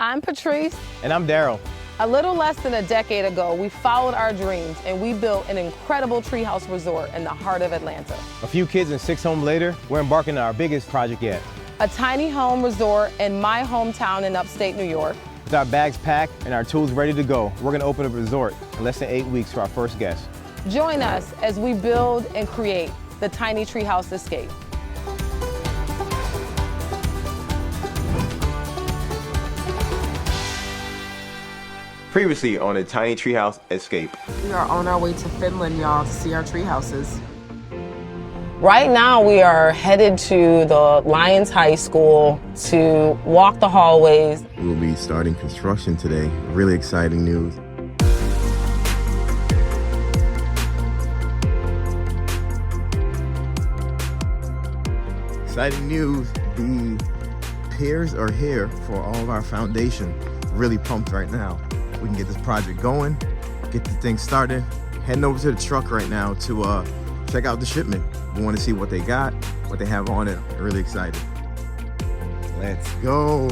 I'm Patrice. And I'm Darrel. A little less than a decade ago, we followed our dreams and we built an incredible treehouse resort in the heart of Atlanta. A few kids and 6 homes later, we're embarking on our biggest project yet. A tiny home resort in my hometown in upstate New York. With our bags packed and our tools ready to go, we're going to open a resort in less than 8 weeks for our first guest. Join us as we build and create the Tiny Treehouse Escape. Previously on the Tiny Treehouse Escape. We are on our way to Finland, y'all, to see our tree houses. Right now we are headed to the Lions High School to walk the hallways. We'll be starting construction today. Really exciting news. Exciting news. The piers are here for all of our foundation. Really pumped right now. We can get this project going, get the thing started. Heading over to the truck right now to check out the shipment. We want to see what they got, what they have on it. I'm really excited. Let's go.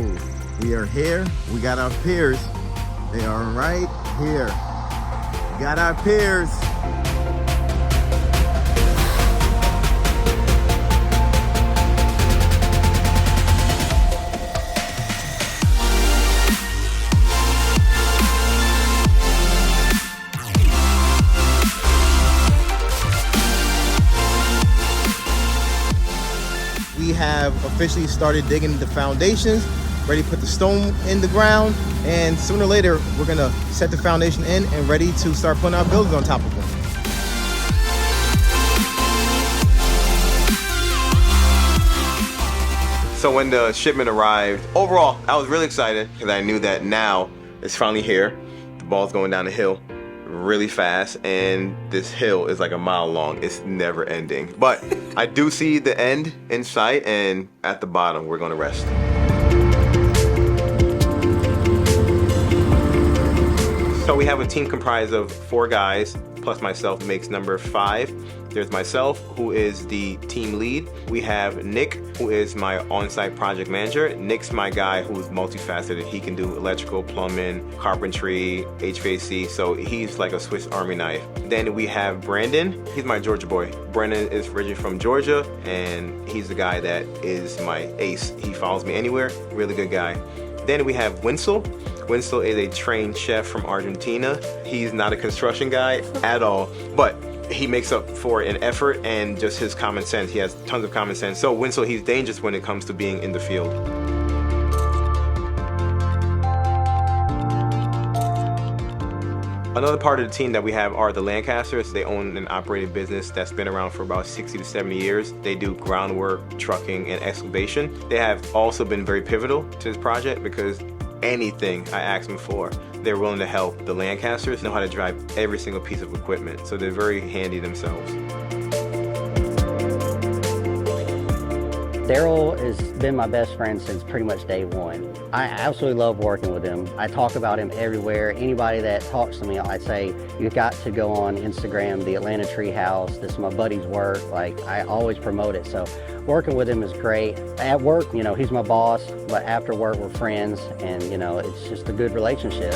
We are here. We got our piers. They are right here. We got our piers. We have officially started digging the foundations, ready to put the stone in the ground, and sooner or later we're gonna set the foundation in and ready to start putting our buildings on top of them. So when the shipment arrived, overall, I was really excited because I knew that now it's finally here. The ball's going down the hill really fast, and this hill is like a mile long. It's never ending. But I do see the end in sight, and at the bottom, we're gonna rest. So we have a team comprised of 4 guys, plus myself makes number 5. There's myself, who is the team lead. We have Nick, who is my on-site project manager. Nick's my guy who's multifaceted. He can do electrical, plumbing, carpentry, HVAC, so he's like a Swiss Army knife. Then we have Brandon. He's my Georgia boy. Brandon is originally from Georgia, and he's the guy that is my ace. He follows me anywhere, really good guy. Then we have Winsel. Winsel is a trained chef from Argentina. He's not a construction guy at all, but he makes up for an effort and just his common sense. He has tons of common sense. So Winsel, he's dangerous when it comes to being in the field. Another part of the team that we have are the Lancasters. They own and operate a business that's been around for about 60 to 70 years. They do groundwork, trucking, and excavation. They have also been very pivotal to this project because anything I ask them for, they're willing to help. The Lancasters know how to drive every single piece of equipment, so they're very handy themselves. Darrel has been my best friend since pretty much day one. I absolutely love working with him. I talk about him everywhere. Anybody that talks to me, I'd say, you've got to go on Instagram, the Atlanta Treehouse. This is my buddy's work. Like, I always promote it. So working with him is great. At work, you know, he's my boss, but after work, we're friends, and, you know, it's just a good relationship.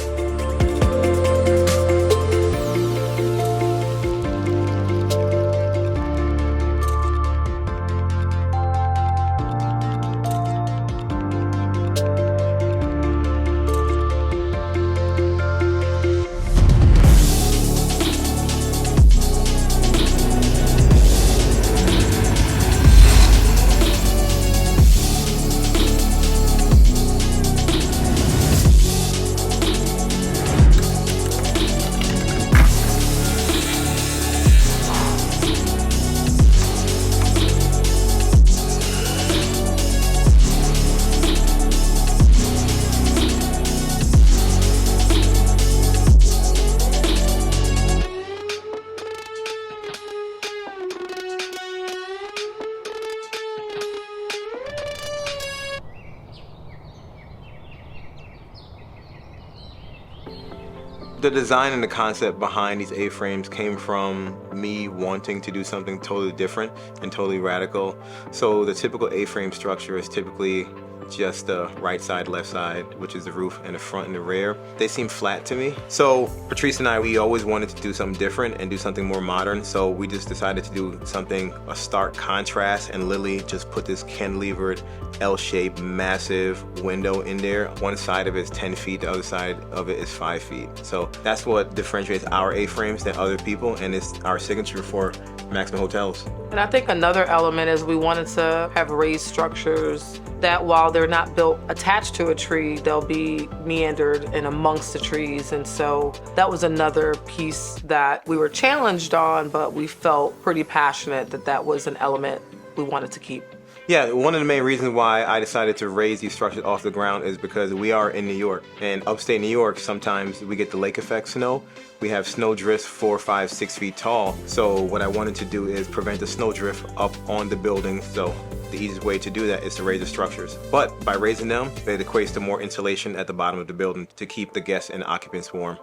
The design and the concept behind these A-frames came from me wanting to do something totally different and totally radical. So the typical A-frame structure is typically just the right side, left side, which is the roof, and the front and the rear. They seem flat to me. So Patrice and I, we always wanted to do something different and do something more modern. So we just decided to do something, a stark contrast, and literally just put this cantilevered L-shaped massive window in there. One side of it is 10 feet, the other side of it is 5 feet. So that's what differentiates our A-frames than other people, and it's our signature for Maxam hotels. And I think another element is we wanted to have raised structures that while they're not built attached to a tree, they'll be meandered and amongst the trees. And so that was another piece that we were challenged on, but we felt pretty passionate that that was an element we wanted to keep. Yeah, one of the main reasons why I decided to raise these structures off the ground is because we are in New York. And upstate New York, sometimes we get the lake effect snow. We have snow drifts 4, 5, 6 feet tall. So what I wanted to do is prevent the snow drift up on the building. So the easiest way to do that is to raise the structures. But by raising them, it equates to more insulation at the bottom of the building to keep the guests and occupants warm.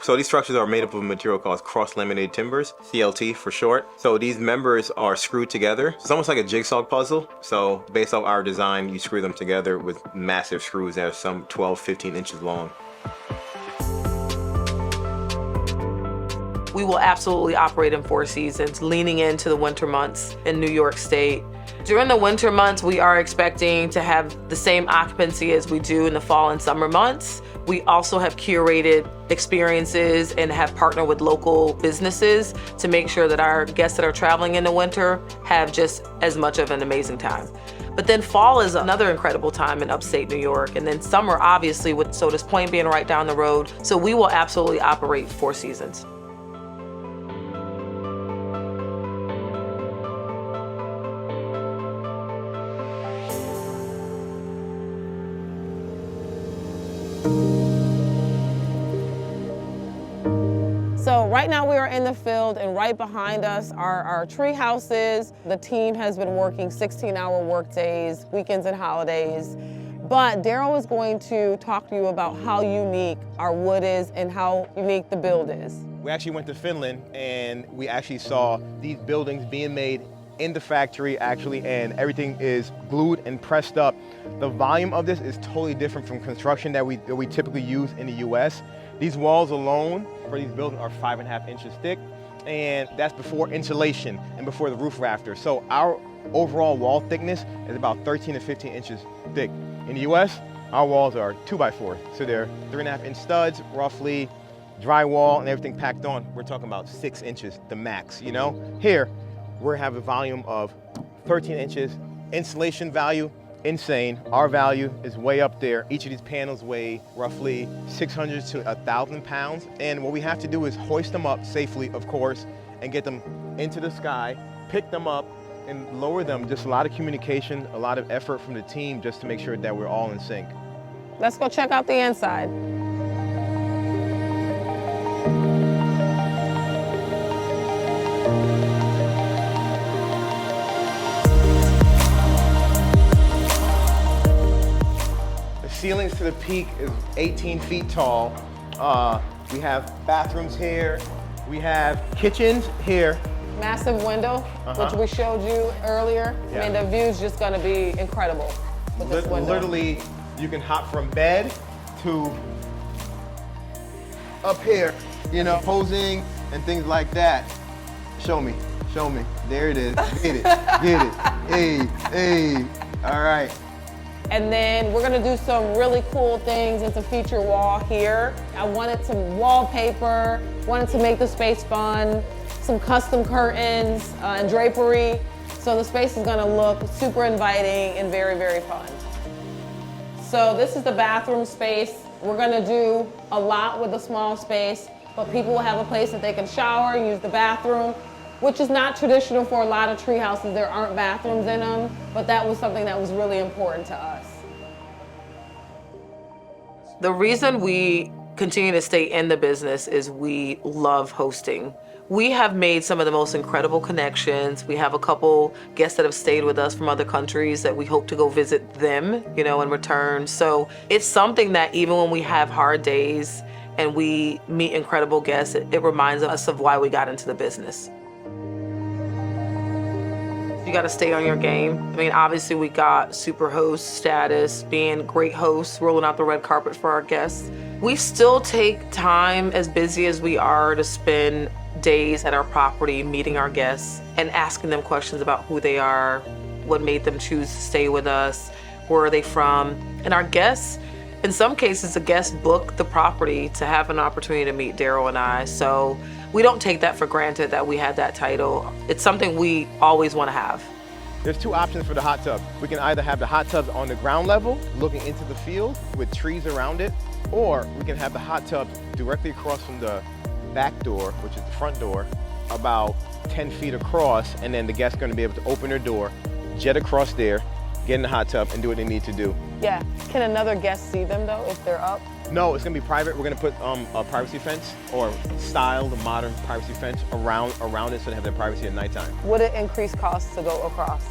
So these structures are made up of a material called cross-laminated timbers, CLT for short. So these members are screwed together. It's almost like a jigsaw puzzle. So based off our design, you screw them together with massive screws that are some 12, 15 inches long. We will absolutely operate in 4 seasons, leaning into the winter months in New York State. During the winter months, we are expecting to have the same occupancy as we do in the fall and summer months. We also have curated experiences and have partnered with local businesses to make sure that our guests that are traveling in the winter have just as much of an amazing time. But then fall is another incredible time in upstate New York. And then summer, obviously, with Sodas Point being right down the road. So we will absolutely operate 4 seasons. So right now we are in the field, and right behind us are our tree houses. The team has been working 16-hour work days, weekends and holidays. But Darrel is going to talk to you about how unique our wood is and how unique the build is. We actually went to Finland and we actually saw these buildings being made in the factory actually, and everything is glued and pressed up. The volume of this is totally different from construction that we typically use in the US. These walls alone for these buildings are 5.5 inches thick, and that's before insulation and before the roof rafter. So our overall wall thickness is about 13 to 15 inches thick. In the US, our walls are 2x4, so they're 3.5 inch studs, roughly, drywall and everything packed on. We're talking about 6 inches, the max, you know? Here, we have a volume of 13 inches, insulation value, insane. Our value is way up there. Each of these panels weigh roughly 600 to 1,000 pounds. And what we have to do is hoist them up safely, of course, and get them into the sky, pick them up, and lower them. Just a lot of communication, a lot of effort from the team just to make sure that we're all in sync. Let's go check out the inside. Ceilings to the peak is 18 feet tall. We have bathrooms here. We have kitchens here. Massive window, which we showed you earlier. Yeah. I mean, the view's just gonna be incredible with this window. Literally, you can hop from bed to up here, you know, posing and things like that. Show me, show me. There it is. Get it, get it. Hey, hey. All right. And then we're gonna do some really cool things and some feature wall here. I wanted some wallpaper, wanted to make the space fun, some custom curtains and drapery. So the space is gonna look super inviting and very, very fun. So this is the bathroom space. We're gonna do a lot with a small space, but people will have a place that they can shower, use the bathroom, which is not traditional for a lot of tree houses. There aren't bathrooms in them, but that was something that was really important to us. The reason we continue to stay in the business is we love hosting. We have made some of the most incredible connections. We have a couple guests that have stayed with us from other countries that we hope to go visit them, you know, in return. So it's something that even when we have hard days and we meet incredible guests, it reminds us of why we got into the business. You got to stay on your game. I mean, obviously we got super host status, being great hosts, rolling out the red carpet for our guests. We still take time, as busy as we are, to spend days at our property meeting our guests and asking them questions about who they are, what made them choose to stay with us, where are they from. And our guests, in some cases, the guests book the property to have an opportunity to meet Darrel and I. So we don't take that for granted that we had that title. It's something we always want to have. There's two options for the hot tub. We can either have the hot tub on the ground level, looking into the field with trees around it, or we can have the hot tub directly across from the back door, which is the front door, about 10 feet across, and then the guest's gonna be able to open their door, jet across there, get in the hot tub, and do what they need to do. Yeah. Can another guest see them though if they're up? No, it's gonna be private. We're gonna put a privacy fence, or style the modern privacy fence around it so they have their privacy at nighttime. Would it increase costs to go across?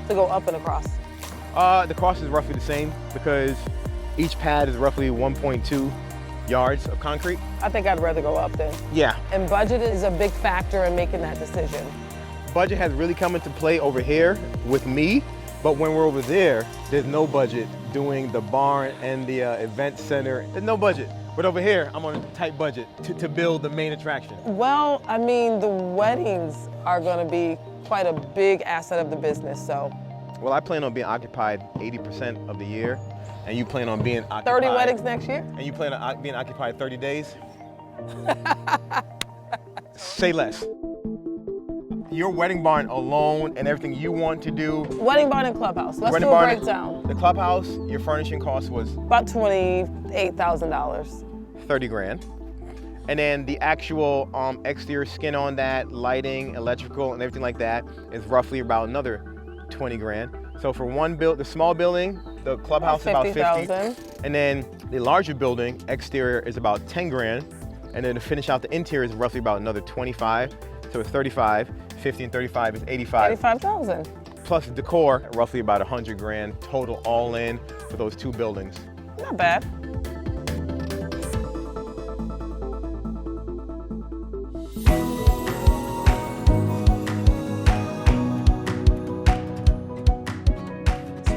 To go up and across? The cost is roughly the same because each pad is roughly 1.2 yards of concrete. I think I'd rather go up then. Yeah. And budget is a big factor in making that decision. Budget has really come into play over here with me, but when we're over there, there's no budget doing the barn and the event center. There's no budget. But over here, I'm on a tight budget to build the main attraction. Well, I mean, the weddings are gonna be quite a big asset of the business, so. Well, I plan on being occupied 80% of the year, and you plan on being occupied. 30 weddings next year? And you plan on being occupied 30 days? Say less. Your wedding barn alone and everything you want to do. Wedding barn and clubhouse. Let's Wedding do a barn- breakdown. The clubhouse, your furnishing cost was About $28,000. 30 grand. And then the actual exterior skin on that, lighting, electrical, and everything like that is roughly about another 20 grand. So for the small building, the clubhouse is about 50. 50,000. And then the larger building, exterior is about 10 grand. And then to finish out the interior is roughly about another 25. So it's 35, 50 and 35 is 85. 85,000. Plus decor, roughly about 100 grand total all in for those two buildings. Not bad.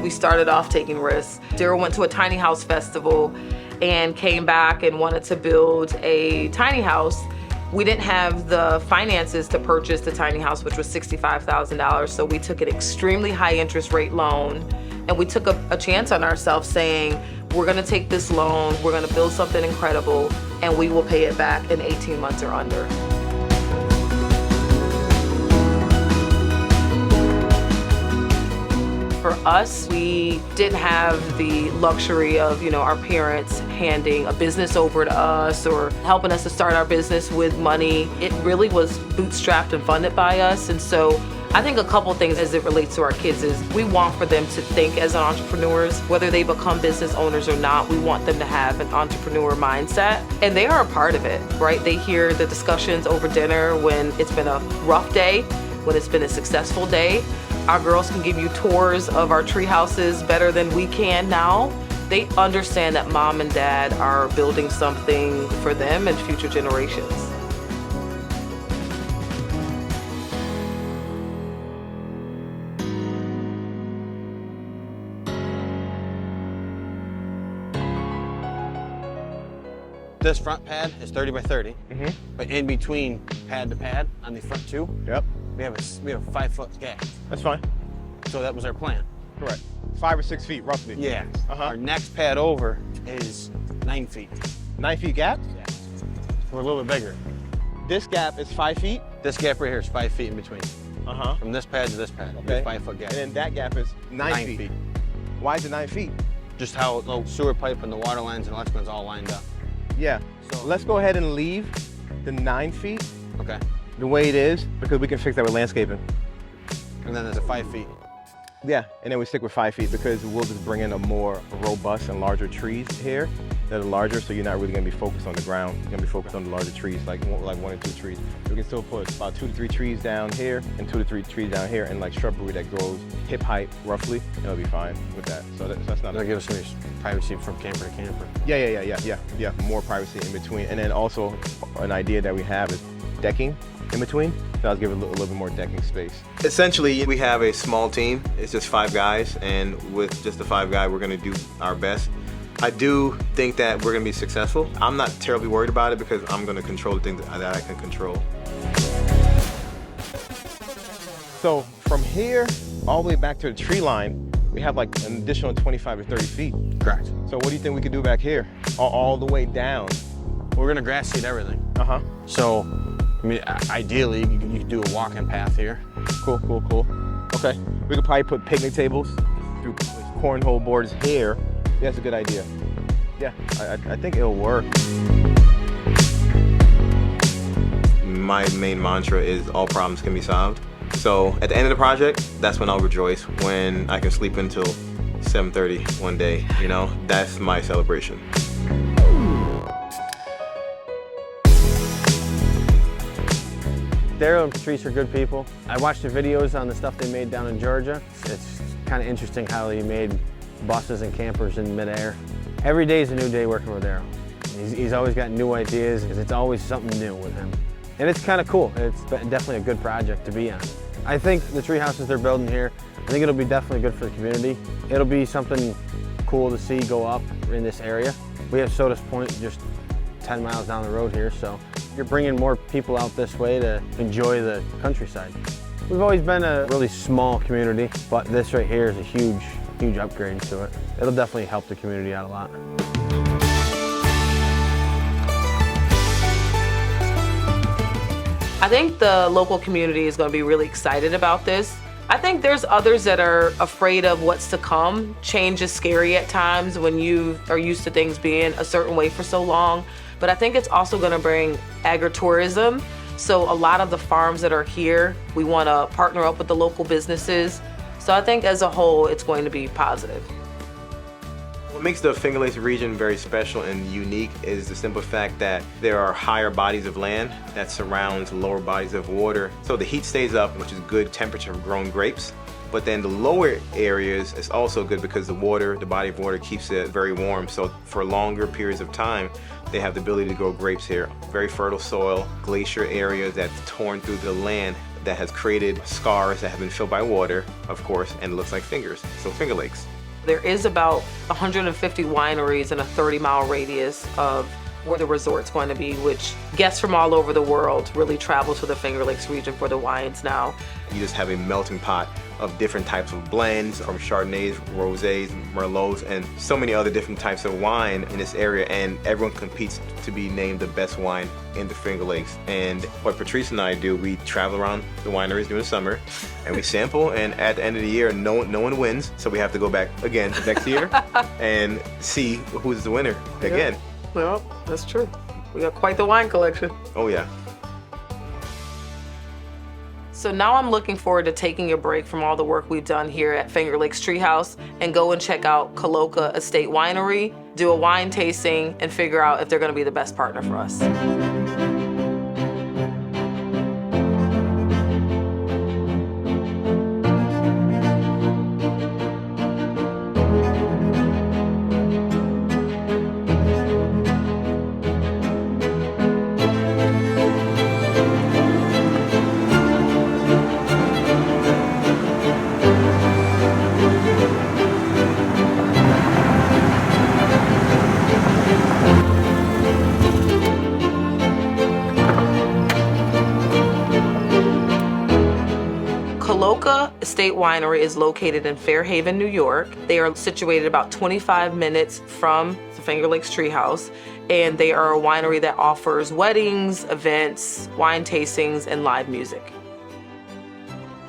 We started off taking risks. Darrel went to a tiny house festival and came back and wanted to build a tiny house. We didn't have the finances to purchase the tiny house, which was $65,000. So we took an extremely high interest rate loan, and we took a chance on ourselves saying, we're gonna take this loan, we're gonna build something incredible, and we will pay it back in 18 months or under. For us, we didn't have the luxury of, our parents handing a business over to us or helping us to start our business with money. It really was bootstrapped and funded by us. And so I think a couple things as it relates to our kids is we want for them to think as entrepreneurs, whether they become business owners or not. We want them to have an entrepreneur mindset, and they are a part of it, right? They hear the discussions over dinner when it's been a rough day, when it's been a successful day. Our girls can give you tours of our tree houses better than we can now. They understand that mom and dad are building something for them and future generations. This front pad is 30 by 30, but in between pad to pad on the front two, Yep, we have a 5-foot gap. that's fine. So that was our plan. Correct. 5 or 6 feet, roughly. Yeah. Uh-huh. Our next pad over is 9 feet. 9 feet gap? Yeah. We're a little bit bigger. This gap is 5 feet? This gap right here is 5 feet in between. Uh-huh. From this pad to this pad, Okay. 5-foot gap. And then that gap is 9 feet. Why is it 9 feet? Just how the sewer pipe and the water lines and electrical is all lined up. Yeah. So let's go ahead and leave the 9 feet Okay. the way it is, because we can fix that with landscaping. And then there's a 5 feet. Yeah, and then we stick with 5 feet because we'll just bring in a more robust and larger trees here that are larger, so you're not really gonna be focused on the ground. You're gonna be focused on the larger trees, like 1 or 2 trees. We can still put about 2 to 3 trees down here and 2 to 3 trees down here, and like shrubbery that grows hip height roughly, and it'll be fine with that. So that's not. That'll give us some privacy from camper to camper. Yeah. More privacy in between, and then also an idea that we have is decking. in between. So I'll give it a little bit more decking space. Essentially, we have a small team. It's just 5 guys, and with just the 5 guys, we're gonna do our best. I do think that we're gonna be successful. I'm not terribly worried about it because I'm gonna control the things that I can control. So from here all the way back to the tree line, we have like an additional 25 to 30 feet. Correct. So what do you think we could do back here? All the way down? We're gonna grass seed everything. Uh-huh. So, I mean, ideally, you could do a walking path here. Cool. Okay. We could probably put picnic tables through cornhole boards here. Yeah, that's a good idea. Yeah, I think it'll work. My main mantra is all problems can be solved. So at the end of the project, that's when I'll rejoice, when I can sleep until 7:30 one day, you know? That's my celebration. Darrel and Patrice are good people. I watched the videos on the stuff they made down in Georgia. It's kind of interesting how they made buses and campers in midair. Every day is a new day working with Darrel. He's always got new ideas, because it's always something new with him. And it's kind of cool. It's definitely a good project to be on. I think the tree houses they're building here, I think it'll be definitely good for the community. It'll be something cool to see go up in this area. We have Sodas Point just 10 miles down the road here, so you're bringing more people out this way to enjoy the countryside. We've always been a really small community, but this right here is a huge upgrade to it. It'll definitely help the community out a lot. I think the local community is going to be really excited about this. I think there's others that are afraid of what's to come. Change is scary at times when you are used to things being a certain way for so long. But I think it's also going to bring agritourism. So a lot of the farms that are here, we want to partner up with the local businesses. So I think as a whole, it's going to be positive. What makes the Finger Lakes region very special and unique is the simple fact that there are higher bodies of land that surrounds lower bodies of water. So the heat stays up, which is good temperature for growing grapes. But then the lower areas is also good because the body of water keeps it very warm. So for longer periods of time, they have the ability to grow grapes here. Very fertile soil, glacier areas that's torn through the land that has created scars that have been filled by water, of course, and it looks like fingers. So Finger Lakes. There is about 150 wineries in a 30-mile radius of where the resort's going to be, which guests from all over the world really travel to the Finger Lakes region for the wines now. You just have a melting pot of different types of blends, from Chardonnays, Rosés, Merlots, and so many other different types of wine in this area, and everyone competes to be named the best wine in the Finger Lakes. And what Patrice and I do, we travel around the wineries during the summer, and we sample, and at the end of the year, no one wins, so we have to go back again next year and see who's the winner again. Well, that's true. We got quite the wine collection. Oh yeah. So now I'm looking forward to taking a break from all the work we've done here at Finger Lakes Treehouse and go and check out Coloca Estate Winery, do a wine tasting, and figure out if they're going to be the best partner for us. Coloca Estate Winery is located in Fairhaven, New York. They are situated about 25 minutes from the Finger Lakes Treehouse, and they are a winery that offers weddings, events, wine tastings, and live music.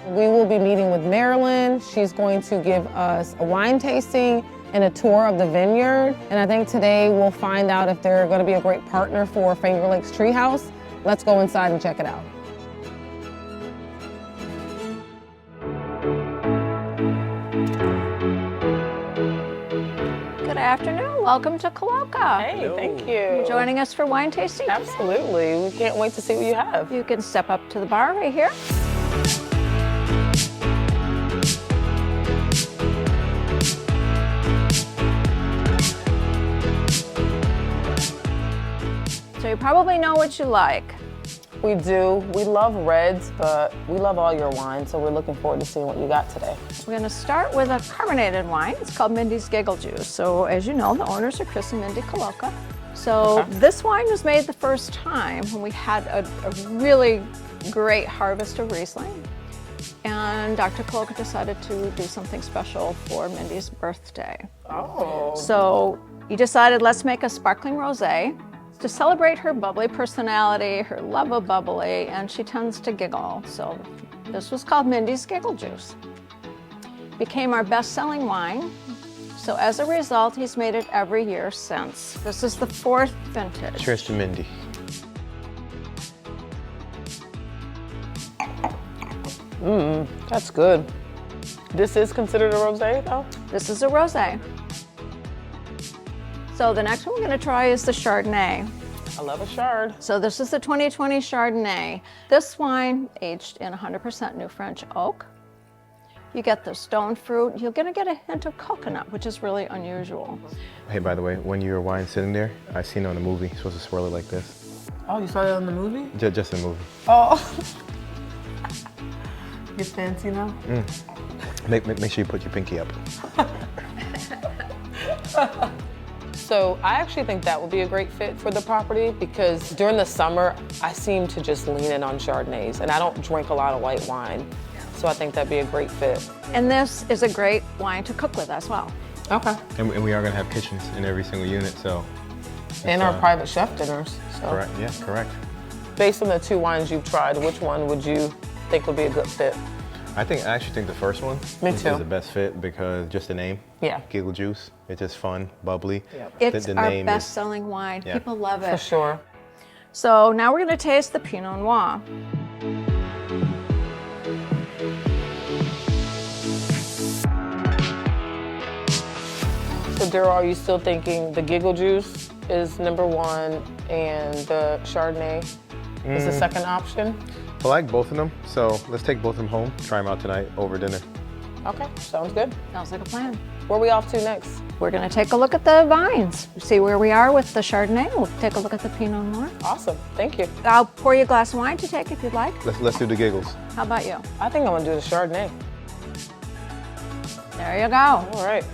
We will be meeting with Marilyn. She's going to give us a wine tasting and a tour of the vineyard. And I think today we'll find out if they're going to be a great partner for Finger Lakes Treehouse. Let's go inside and check it out. Good afternoon. Welcome to Coloca. Hey, thank you. You joining us for wine tasting? Absolutely. We can't wait to see what you have. You can step up to the bar right here. So you probably know what you like. We do. We love reds, but we love all your wine, so we're looking forward to seeing what you got today. We're going to start with a carbonated wine. It's called Mindy's Giggle Juice. So as you know, the owners are Chris and Mindy Coloca. So this wine was made the first time when we had a really great harvest of Riesling. And Dr. Coloca decided to do something special for Mindy's birthday. Oh. So he decided, let's make a sparkling rosé to celebrate her bubbly personality, her love of bubbly, and she tends to giggle. So this was called Mindy's Giggle Juice. Became our best-selling wine. So as a result, he's made it every year since. This is the 4th vintage. Cheers to Mindy. That's good. This is considered a rosé, though? This is a rosé. So the next one we're going to try is the Chardonnay. I love a Chard. So this is the 2020 Chardonnay. This wine aged in 100% New French oak. You get the stone fruit. You're going to get a hint of coconut, which is really unusual. Hey, by the way, when your wine's sitting there, I seen it on the movie. You're supposed to swirl it like this. Oh, you saw that in the movie? Just a movie. Oh. Get fancy now? Make sure you put your pinky up. So I actually think that would be a great fit for the property because during the summer, I seem to just lean in on Chardonnays, and I don't drink a lot of white wine. So I think that'd be a great fit. And this is a great wine to cook with as well. Okay. And we are gonna have kitchens in every single unit, so. And our private chef dinners. So. Correct, yeah, correct. Based on the 2 wines you've tried, which one would you think would be a good fit? I actually think the first one is the best fit because just the name. Yeah. Giggle Juice. It's just fun, bubbly. It's The our name best-selling wine. Yeah. People love it. For sure. So now we're going to taste the Pinot Noir. So Darrel, are you still thinking the Giggle Juice is number 1 and the Chardonnay is the second option? I like both of them, so let's take both of them home, try them out tonight over dinner. Okay, sounds good. Sounds like a plan. Where are we off to next? We're going to take a look at the vines, see where we are with the Chardonnay. We'll take a look at the Pinot Noir. Awesome, thank you. I'll pour you a glass of wine to take if you'd like. Let's do the giggles. How about you? I think I'm gonna do the Chardonnay. There you go. All right,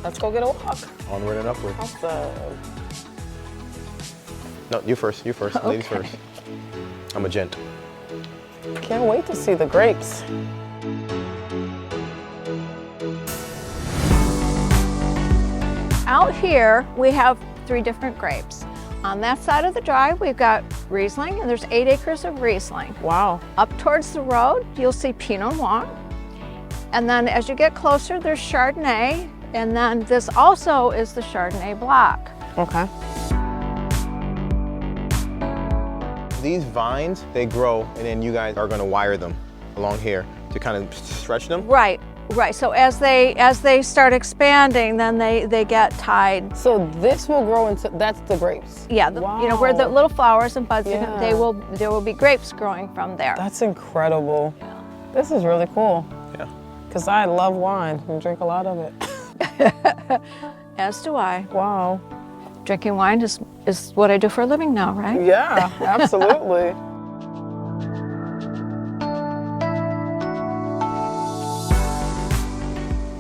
let's go get a walk. Onward and upward. Awesome. No, you first, ladies first. I'm a gent. Can't wait to see the grapes. Out here, we have 3 different grapes. On that side of the drive, we've got Riesling, and there's 8 acres of Riesling. Wow. Up towards the road, you'll see Pinot Noir. And then as you get closer, there's Chardonnay. And then this also is the Chardonnay block. Okay. These vines, they grow, and then you guys are gonna wire them along here to kind of stretch them. Right. So as they start expanding, then they get tied. So this will grow into, that's the grapes? Yeah, you know, where the little flowers and buds, Yeah. there will be grapes growing from there. That's incredible. This is really cool. Yeah. Because I love wine and drink a lot of it. As do I. Wow. Drinking wine is what I do for a living now, right? Yeah, absolutely.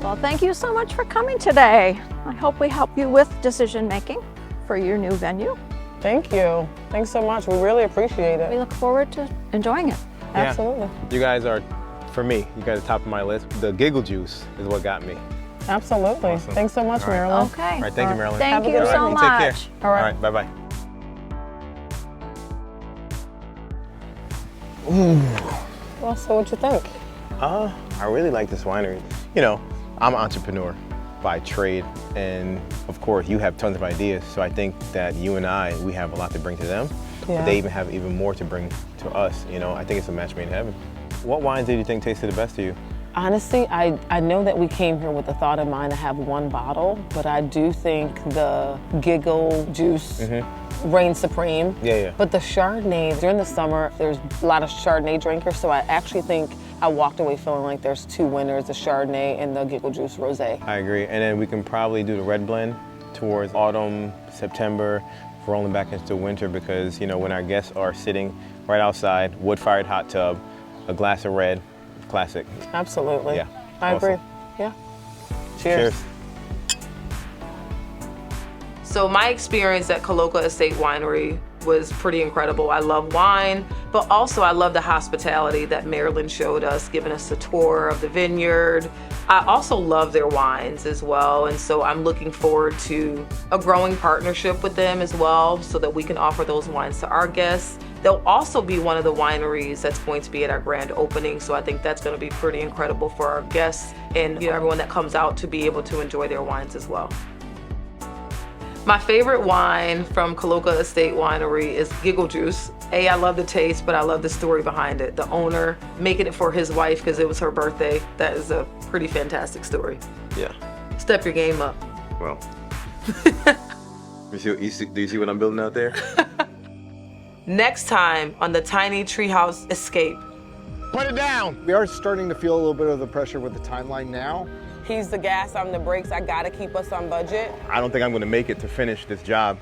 Well, thank you so much for coming today. I hope we help you with decision making for your new venue. Thank you. Thanks so much. We really appreciate We it. look forward to enjoying it. Yeah. Absolutely. You guys are, for me, you guys are top of my list. The Giggle Juice is what got me. Absolutely. Awesome. Thanks so much, All right. Marilyn. Okay. All right, thank you, Marilyn. Thank Have a you good so evening. much. Take care. All right. All right, bye-bye. Well, so what you think? I really like this winery. You know, I'm an entrepreneur by trade, and of course, you have tons of ideas, so I think that you and I, we have a lot to bring to them, Yeah. but they even have even more to bring to us, you know? I think it's a match made in heaven. What wines did you think tasted the best to you? Honestly, I know that we came here with the thought in mind to have 1 bottle, but I do think the Giggle Juice reigns supreme. Yeah. But the Chardonnay, during the summer, there's a lot of Chardonnay drinkers, so I actually think I walked away feeling like there's 2 winners, the Chardonnay and the Giggle Juice Rosé. I agree, and then we can probably do the red blend towards autumn, September, rolling back into winter because, you know, when our guests are sitting right outside, wood-fired hot tub, a glass of red, classic. Absolutely. Yeah. I Awesome. agree. Yeah. Cheers. So my experience at Coloca Estate Winery was pretty incredible. I love wine, but also I love the hospitality that Marilyn showed us, giving us a tour of the vineyard. I also love their wines as well, and so I'm looking forward to a growing partnership with them as well so that we can offer those wines to our guests. They'll also be one of the wineries that's going to be at our grand opening, so I think that's going to be pretty incredible for our guests and everyone that comes out to be able to enjoy their wines as well. My favorite wine from Coloca Estate Winery is Giggle Juice. I love the taste, but I love the story behind it. The owner making it for his wife because it was her birthday. That is a pretty fantastic story. Yeah. Step your game up. Well. Do you see what I'm building out there? Next time on the Tiny Treehouse Escape. Put it down! We are starting to feel a little bit of the pressure with the timeline now. He's the gas, I'm the brakes. I gotta keep us on budget. I don't think I'm gonna make it to finish this job.